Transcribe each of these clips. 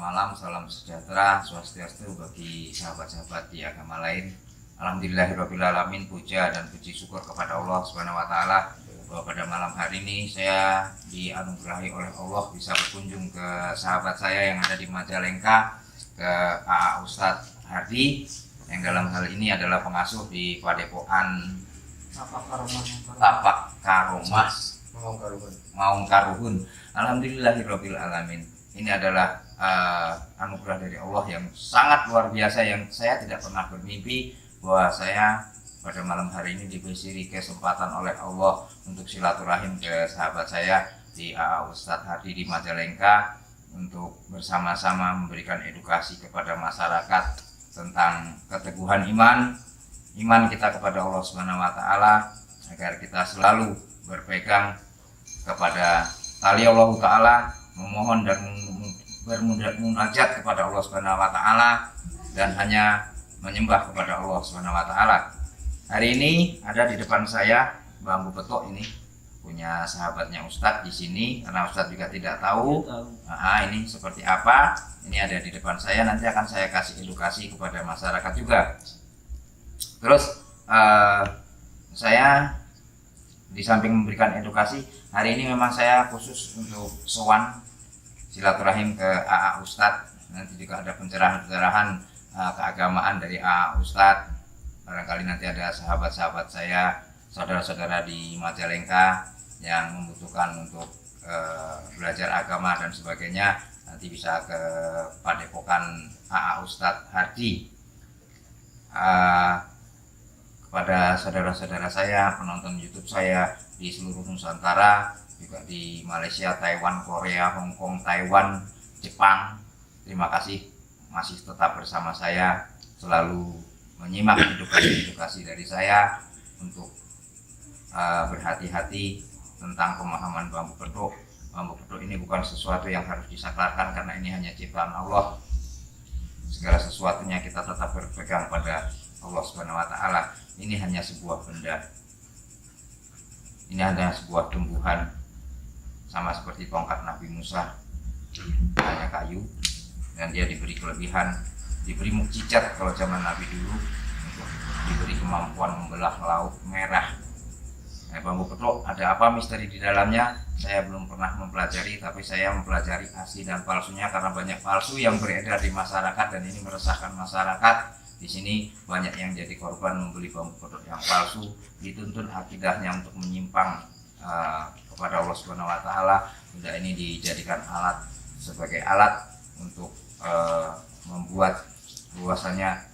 malam, salam sejahtera, swastiastu bagi sahabat-sahabat di agama lain. Alhamdulillahirabbil alamin, puja dan puji syukur kepada Allah Subhanahu wa taala bahwa pada malam hari ini saya dianugerahi oleh Allah bisa berkunjung ke sahabat saya yang ada di Majalengka, ke AA Ustadz Hardi, yang dalam hal ini adalah pengasuh di Padepokan Tapak Karomah Maung Karuhun. Alhamdulillahirabbil alamin. Ini adalah anugerah dari Allah yang sangat luar biasa, yang saya tidak pernah bermimpi bahwa saya pada malam hari ini diberi kesempatan oleh Allah untuk silaturahim ke sahabat saya di AA Ustadz Hardi di Majalengka untuk bersama-sama memberikan edukasi kepada masyarakat tentang keteguhan iman kita kepada Allah Subhanahu wa taala, agar kita selalu berpegang kepada tali Allah taala, memohon dan bermunajat kepada Allah Subhanahu wa taala, dan hanya menyembah kepada Allah Subhanahu wa taala. Hari ini ada di depan saya bambu petok, ini punya sahabatnya Ustadz di sini, karena Ustadz juga tidak tahu. Ini seperti apa. Ini ada di depan saya, nanti akan saya kasih edukasi kepada masyarakat juga. Terus saya di samping memberikan edukasi, hari ini memang saya khusus untuk sowan silaturahim ke AA Ustadz. Nanti juga ada pencerahan-pencerahan keagamaan dari AA Ustadz. Barangkali nanti ada sahabat-sahabat saya, saudara-saudara di Majalengka yang membutuhkan untuk belajar agama dan sebagainya, nanti bisa ke Padepokan AA Ustadz Hardi. Kepada saudara-saudara saya, penonton YouTube saya di seluruh Nusantara, juga di Malaysia, Taiwan, Korea, Hong Kong, Taiwan, Jepang, terima kasih masih tetap bersama saya, selalu menyimak edukasi dari saya untuk berhati-hati tentang pemahaman bambu petuk. Bambu petuk ini bukan sesuatu yang harus disakralkan, karena ini hanya ciptaan Allah. Segala sesuatunya kita tetap berpegang pada Allah Subhanahu wa taala. Ini hanya sebuah benda, ini hanya sebuah tumbuhan, sama seperti tongkat Nabi Musa, hanya kayu, dan dia diberi kelebihan, diberi mukjizat kalau zaman Nabi dulu, untuk diberi kemampuan membelah laut merah. Bambu petuk ada apa misteri di dalamnya? Saya belum pernah mempelajari, tapi saya mempelajari asli dan palsunya, karena banyak palsu yang beredar di masyarakat dan ini meresahkan masyarakat. Di sini banyak yang jadi korban membeli bambu petuk yang palsu, dituntun akidahnya untuk menyimpang kepada Allah Subhanahu wa taala. Benda ini dijadikan alat, sebagai alat untuk membuat bahwasanya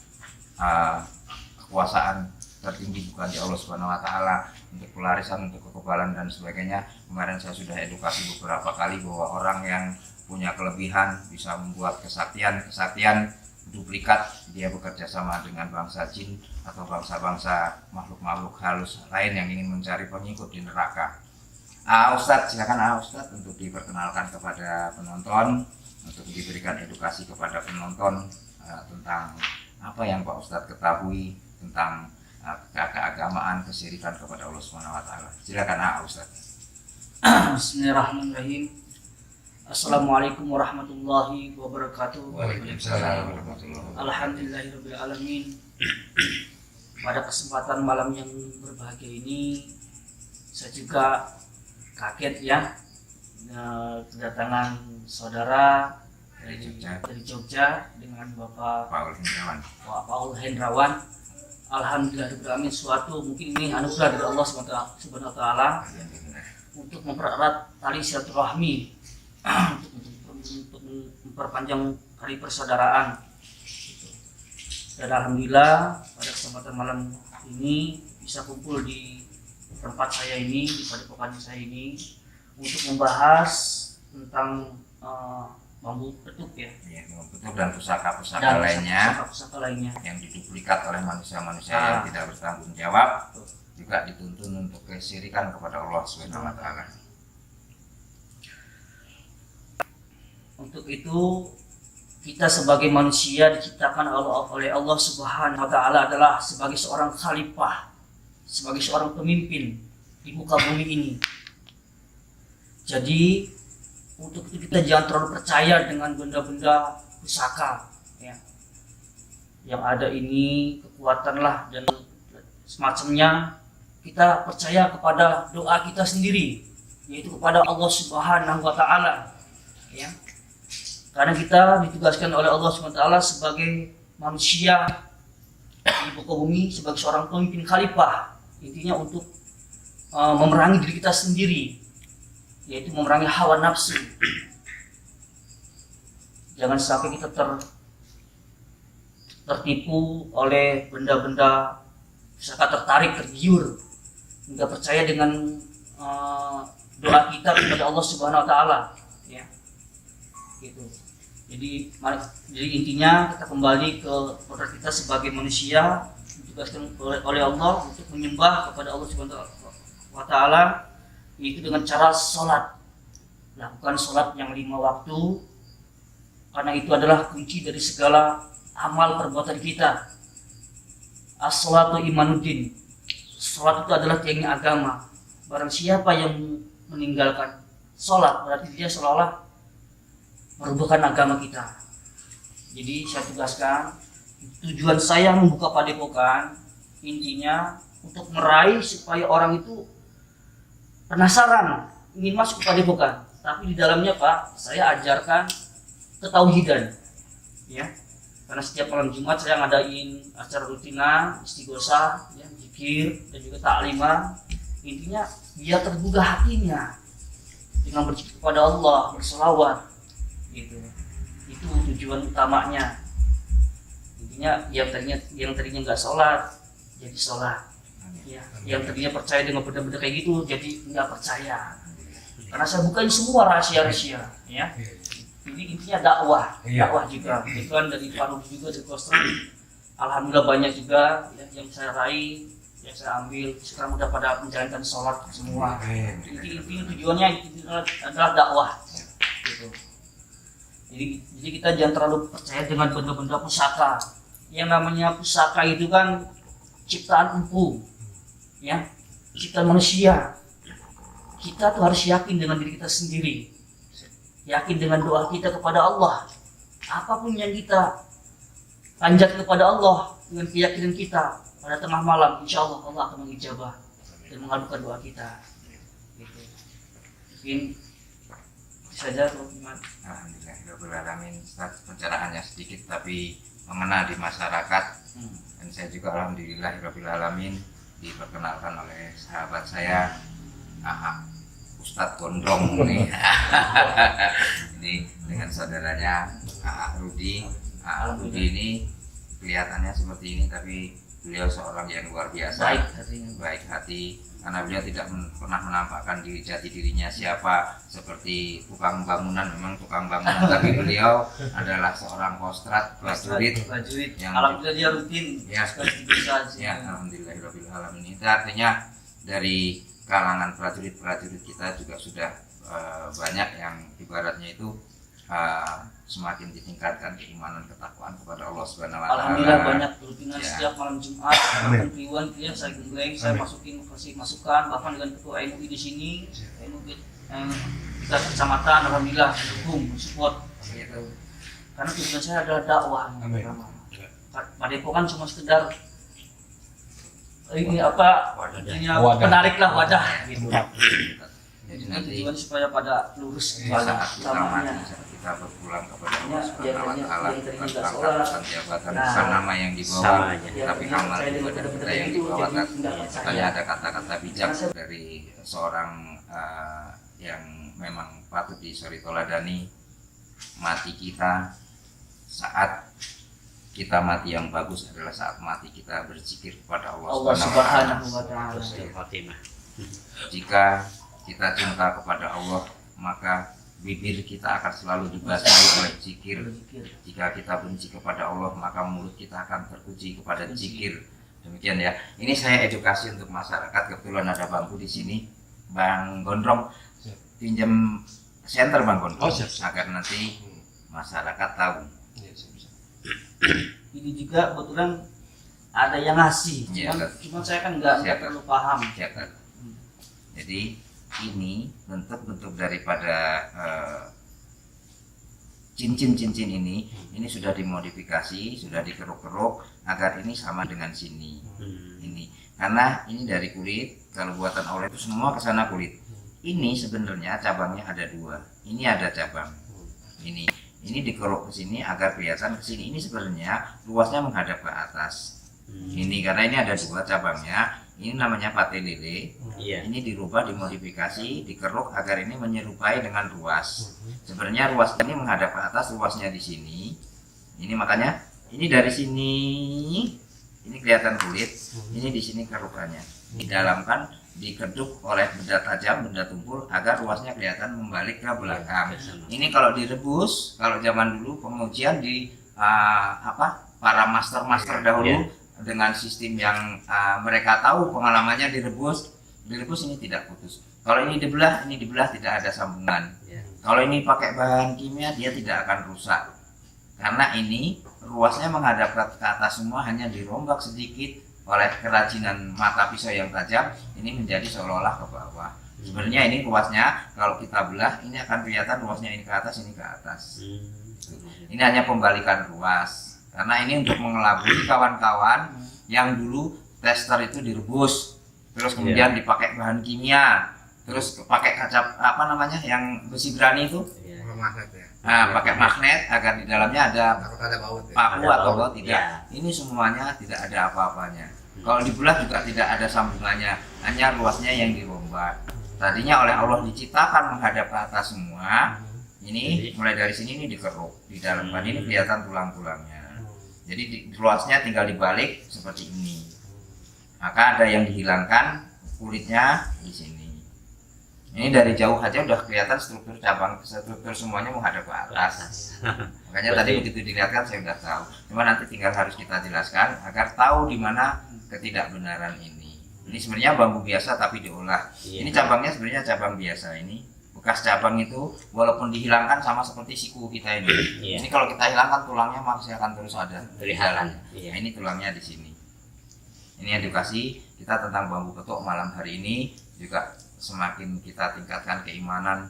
kekuasaan tertinggi bukan di Allah Subhanahu wa taala, untuk pelarisan, untuk kekebalan dan sebagainya. Kemarin saya sudah edukasi beberapa kali bahwa orang yang punya kelebihan bisa membuat kesaktian duplikat, dia bekerja sama dengan bangsa jin atau bangsa-bangsa makhluk-makhluk halus lain yang ingin mencari pengikut di neraka. Ustadz, silakan Ustadz untuk diperkenalkan kepada penonton, untuk diberikan edukasi kepada penonton tentang apa yang Pak Ustadz ketahui tentang keagamaan, kesyirikan kepada Allah Subhanahu wa taala. Silakan Ustadz. Bismillahirrahmanirrahim. Assalamualaikum warahmatullahi wabarakatuh. Waalaikumsalam warahmatullahi wabarakatuh. Alhamdulillahirabbil alamin. Pada kesempatan malam yang berbahagia ini, saya juga kaget ya, kedatangan saudara dari Jogja dengan Bapak Paul Hendrawan. Alhamdulillahirabbil alamin, suatu mungkin ini anugerah dari Allah Subhanahu wa taala untuk mempererat tali silaturahmi, untuk memperpanjang tali persaudaraan. Dan alhamdulillah pada kesempatan malam ini bisa kumpul di tempat saya ini, di padepokan saya ini, untuk membahas tentang bambu petuk ya. Bambu petuk dan pusaka-pusaka lainnya yang diduplikat oleh manusia-manusia yang tidak bertanggung jawab, juga dituntun untuk kesyirikan kepada Allah Subhanahu wa taala. Untuk itu kita sebagai manusia diciptakan oleh Allah Subhanahu wa taala adalah sebagai seorang khalifah, sebagai seorang pemimpin di muka bumi ini. Jadi untuk itu kita jangan terlalu percaya dengan benda-benda pusaka ya. Yang ada ini kekuatan lah dan semacamnya. Kita percaya kepada doa kita sendiri, yaitu kepada Allah Subhanahu wa Ta'ala ya. Karena kita ditugaskan oleh Allah Subhanahu wa Ta'ala sebagai manusia di muka bumi, sebagai seorang pemimpin khalifah, intinya untuk memerangi diri kita sendiri, yaitu memerangi hawa nafsu. Jangan sampai kita tertipu oleh benda-benda, misalkan tertarik, tergiur, nggak percaya dengan doa kita kepada Allah Subhanahu Wa Taala, ya, gitu. Jadi intinya kita kembali ke kodrat kita sebagai manusia, ditugaskan oleh Allah untuk menyembah kepada Allah Subhanahu Wa Taala, yaitu dengan cara sholat. Lakukan sholat yang 5 waktu, karena itu adalah kunci dari segala amal perbuatan kita. As-sholatu imanuddin. Sholat itu adalah tiangnya agama. Barang siapa yang meninggalkan sholat, berarti dia seolah-olah merubuhkan agama kita. Jadi saya tugaskan, tujuan saya membuka padepokan intinya untuk meraih supaya orang itu penasaran ingin masuk ke padepokan. Tapi di dalamnya Pak, saya ajarkan ketauhidan, ya. Karena setiap malam Jumat saya ngadain acara rutinan, istighosah, ya, zikir dan juga taklimah. Intinya biar tergugah hatinya dengan berzikir kepada Allah, berselawat, gitu. Itu tujuan utamanya. Intinya yang tadinya nggak sholat jadi sholat, ya. Yang tadinya percaya dengan benda-benda kayak gitu jadi nggak percaya. Karena saya bukain semua rahasia-rahasia, ya. Ini intinya dakwah juga. Kebetulan dari Paru juga dari Kostrad, alhamdulillah banyak juga ya, yang saya raih, yang saya ambil. Sekarang udah pada menjalankan sholat semua. Intinya tujuannya adalah dakwah, gitu. Jadi kita jangan terlalu percaya dengan benda-benda pusaka. Yang namanya pusaka itu kan ciptaan empu, ya, ciptaan manusia. Kita tuh harus yakin dengan diri kita sendiri, yakin dengan doa kita kepada Allah. Apapun yang kita panjat kepada Allah dengan keyakinan kita pada tengah malam, insya Allah Allah akan mengijabah dan mengabulkan doa kita. Gitu. Mungkin saja teman-teman. Alhamdulillahirobbilalamin. Pencerahannya sedikit tapi mengena di masyarakat. Dan saya juga alhamdulillahirobbilalamin diperkenalkan oleh sahabat saya, Ustadz Gondrong nih. Ini dengan saudaranya Rudi. Rudi ini kelihatannya seperti ini, tapi beliau seorang yang luar biasa, baik hati, karena beliau tidak pernah menampakkan jati dirinya siapa seperti tukang bangunan. Memang tukang bangunan, tapi beliau adalah seorang kostrat prajurit yang alhamdulillah dia rutin ya, alhamdulillahirobbilalamin. Itu artinya dari kalangan prajurit-prajurit kita juga sudah banyak yang ibaratnya itu semakin ditingkatkan keimanan ketakwaan kepada Allah Subhanahu wa Ta'ala. Alhamdulillah banyak rutinan ya. Setiap malam Jumat ribuan ya, saya gembleng, saya kasih masukan, bahkan dengan ketua MUI di sini, MUI kita kecamatan, alhamdulillah dukung, support gitu. Karena tujuan saya adalah dakwah. Padepokan cuma sekedar ini penarik lah wadah gitu. Jadi nanti tujuan supaya pada lurus utamanya kita berpulang kepada Allah Subhanahu wa Ta'ala, bukan jabatan, bukan nama yang dibawa, tapi amal ibadah kita yang dibawa. Katanya ada kata-kata bijak dari seorang yang memang patut disuri toladani. Mati kita saat kita mati yang bagus adalah saat mati kita berzikir kepada Allah Subhanahu wa Ta'ala. Jika kita cinta kepada Allah, maka bibir kita akan selalu dibasahi oleh zikir. Jika kita benci kepada Allah, maka mulut kita akan terpuji kepada zikir. Demikian ya. Ini saya edukasi untuk masyarakat. Kebetulan ada bangku di sini, Bang Gondrong, pinjam senter Bang Gondrong, agar nanti masyarakat tahu. Ini juga kebetulan ada yang ngasih, cuma saya kan nggak perlu paham. Jadi ini bentuk-bentuk daripada cincin-cincin ini sudah dimodifikasi, sudah dikeruk-keruk agar ini sama dengan sini. Ini karena ini dari kulit, kalau buatan Allah itu semua ke sana kulit. Ini sebenarnya cabangnya ada 2. Ini ada cabang. Ini dikeruk ke sini agar kelihatan ke sini. Ini sebenarnya luasnya menghadap ke atas. Ini karena ini ada 2 cabangnya. Ini namanya pate lele. Ini dirubah, dimodifikasi, dikeruk agar ini menyerupai dengan ruas. Sebenarnya ruas ini menghadap ke atas, luasnya di sini. Ini makanya ini dari sini, ini kelihatan kulit. Ini di sini kerukannya. Didalamkan, dikeduk oleh benda tajam, benda tumpul agar ruasnya kelihatan membalik ke belakang. Ini kalau direbus, kalau zaman dulu pengujian di para master dahulu. Dengan sistem yang mereka tahu pengalamannya direbus ini tidak putus. Kalau ini dibelah tidak ada sambungan. Kalau ini pakai bahan kimia dia tidak akan rusak. Karena ini ruasnya menghadap ke atas semua, hanya dirombak sedikit oleh kerajinan mata pisau yang tajam, ini menjadi seolah-olah ke bawah. Sebenarnya ini ruasnya kalau kita belah ini akan kelihatan ruasnya ini ke atas, ini ke atas. Ini hanya pembalikan ruas. Karena ini untuk mengelabui kawan-kawan yang dulu tester itu direbus, terus kemudian dipakai bahan kimia, terus pakai kaca yang besi berani itu, pakai magnet agar di dalamnya ada paku atau baut. Tidak. Ini semuanya tidak ada apa-apanya. Kalau dibelah juga tidak ada sambungannya, hanya ruasnya yang dirombak. Tadinya oleh Allah diciptakan menghadap ke atas semua. Ini mulai dari sini ini dikeruk, di dalam ini kelihatan tulang-tulangnya. Jadi ruasnya tinggal dibalik seperti ini. Maka ada yang dihilangkan kulitnya di sini. Ini dari jauh aja udah kelihatan struktur semuanya menghadap ke atas. Makanya tadi begitu dilihatkan saya udah tahu. Cuma nanti tinggal harus kita jelaskan agar tahu di mana ketidakbenaran ini. Ini sebenarnya bambu biasa tapi diolah. Ini cabangnya sebenarnya cabang biasa ini. Bekas cabang itu walaupun dihilangkan sama seperti siku kita ini. Ini kalau kita hilangkan tulangnya masih akan terus ada di dalamnya. Nah, ini tulangnya di sini. Ini edukasi kita tentang bambu ketuk malam hari ini, juga semakin kita tingkatkan keimanan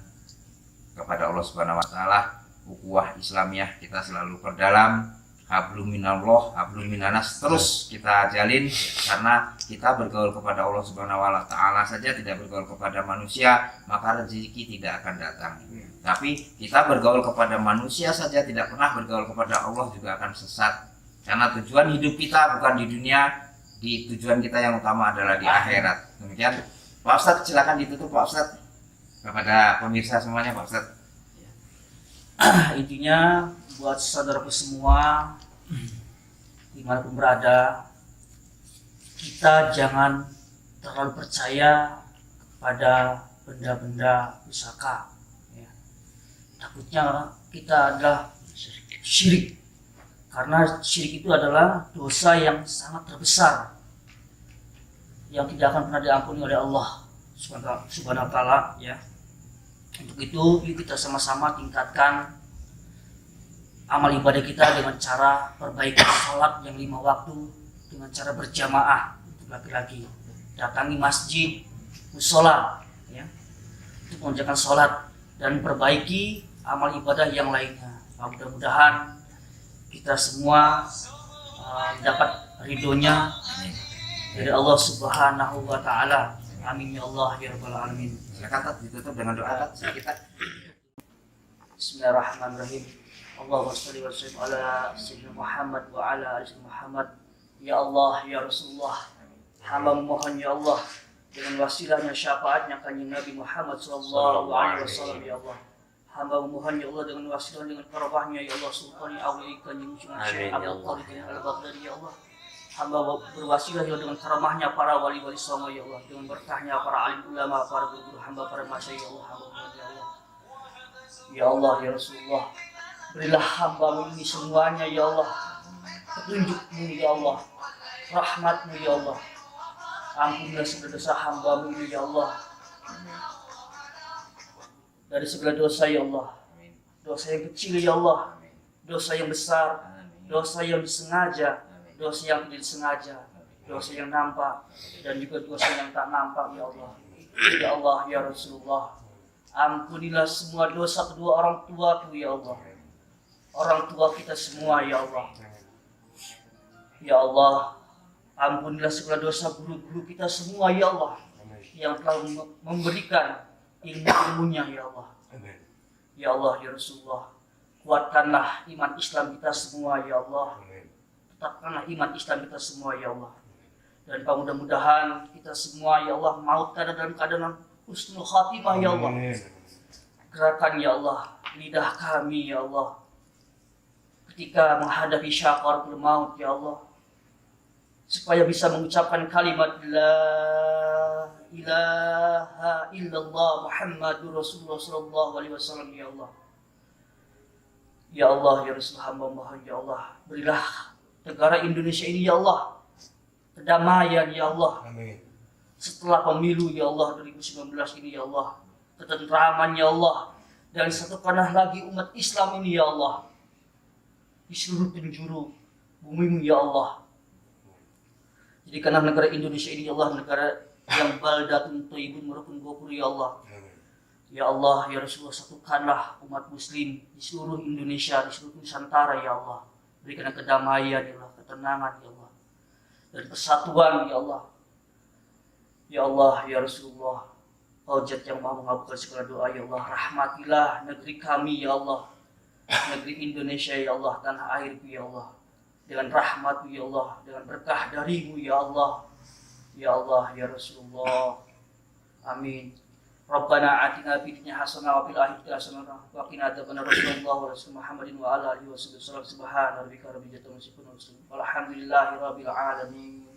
kepada Allah Subhanahu wa taala, ukhuwah Islamiyah kita selalu perdalam. Hablum minallah, hablum minanas terus kita jalin, karena kita bergaul kepada Allah Subhanahu wa taala saja, tidak bergaul kepada manusia, maka rezeki tidak akan datang. Tapi kita bergaul kepada manusia saja, tidak pernah bergaul kepada Allah, juga akan sesat. Karena tujuan hidup kita bukan di dunia, tujuan kita yang utama adalah di akhirat. Demikian Pak Ustadz, silakan ditutup Pak Ustadz kepada pemirsa semuanya Pak Ustadz. Intinya buat saudaraku semua dimanapun berada, kita jangan terlalu percaya kepada benda-benda pusaka. Takutnya kita adalah syirik, karena syirik itu adalah dosa yang sangat terbesar yang tidak akan pernah diampuni oleh Allah Subhanahu wa taala. Untuk itu yuk kita sama-sama tingkatkan amal ibadah kita dengan cara perbaikan sholat yang 5 waktu dengan cara berjamaah untuk laki-laki. Datangi masjid, musola, untuk mengerjakan sholat dan perbaiki amal ibadah yang lainnya. Mudah-mudahan kita semua dapat ridhonya dari Allah Subhanahu wa taala. Amin ya Allah ya rabbal alamin. Silakan ditutup dengan doa kita. Bismillahirrahmanirrahim. Allahumma shalli wa sallim ala sayyidina Muhammad wa ala ali Muhammad. Ya Allah ya Rasulullah, hamba mohon ya Allah dengan wasilahnya syafaatnya kanjeng Nabi Muhammad sallallahu alaihi wasallam ya Allah. Hamba mohon ya Allah dengan wasilah dengan karamahnya ya Allah sultani awli kanjeng Sunan Syekh Abdul Qadir Al-Baghdadi ya Allah. Hamba berwasilah ya dengan karamahnya para wali-wali songo ya Allah, dengan berkahnya para alim ulama, para guru hamba, para masyayikh ya Allah. Hamba mohon ya Allah. Ya Allah ya Rasulullah, berilah hamba ini semuanya ya Allah petunjuk-Mu ya Allah, rahmat-Mu ya Allah. Ampunilah segala dosa hamba-Mu ini ya Allah, dari segala dosa ya Allah, dosa yang kecil ya Allah, dosa yang besar, dosa yang disengaja, dosa yang tidak disengaja, dosa yang nampak dan juga dosa yang tak nampak ya Allah. Ya Allah, ya Rasulullah, ampunilah semua dosa kedua orang tuaku ya Allah, orang tua kita semua ya Allah. Ya Allah, ampunilah segala dosa guru-guru kita semua ya Allah, yang telah memberikan ilmu-ilmunya ya Allah. Ya Allah, ya Rasulullah, kuatkanlah iman Islam kita semua ya Allah. Tetapkanlah iman Islam kita semua ya Allah. Dan mudah-mudahan kita semua ya Allah maut dalam keadaan husnul khatimah ya Allah. Gerakan ya Allah lidah kami ya Allah ketika menghadapi syakaratul maut ya Allah, supaya bisa mengucapkan kalimat la ilaha illallah Muhammadur Rasulullah sallallahu alaihi wasallam ya Allah. Ya Allah, ya Rasul, hamba mohon ya Allah, berilah negara Indonesia ini ya Allah kedamaian ya Allah. Amin. Setelah pemilu ya Allah 2019 ini ya Allah, ketentraman ya Allah, dan satukanlah lagi umat Islam ini ya Allah di seluruh penjuru bumimu ya Allah. Jadikanlah negara Indonesia ini ya Allah negara yang baldatun thayyibun mubarakun ghafur ya Allah. Ya Allah, ya Rasulullah, satukanlah umat muslim di seluruh Indonesia, di seluruh Nusantara ya Allah. Berikanlah kedamaian ya Allah, ketenangan ya Allah, dan persatuan ya Allah. Ya Allah, ya Rasulullah, Kau Zat yang Maha mengabulkan segala doa ya Allah. Rahmatilah negeri kami ya Allah, negeri Indonesia ya Allah, tanah airku ya Allah, dengan rahmat-Mu ya Allah, dengan berkah dari-Mu ya Allah. Ya Allah, ya Rasulullah. Amin. Rabbana atina fid dunya hasanah wa fil akhirati hasanah wa qina adzabannar. Rasulullah wa Rasul Muhammadin wa ala alihi wasallam. Subhana rabbika rabbil izzati amma yasifun. Walhamdulillahi rabbil alamin.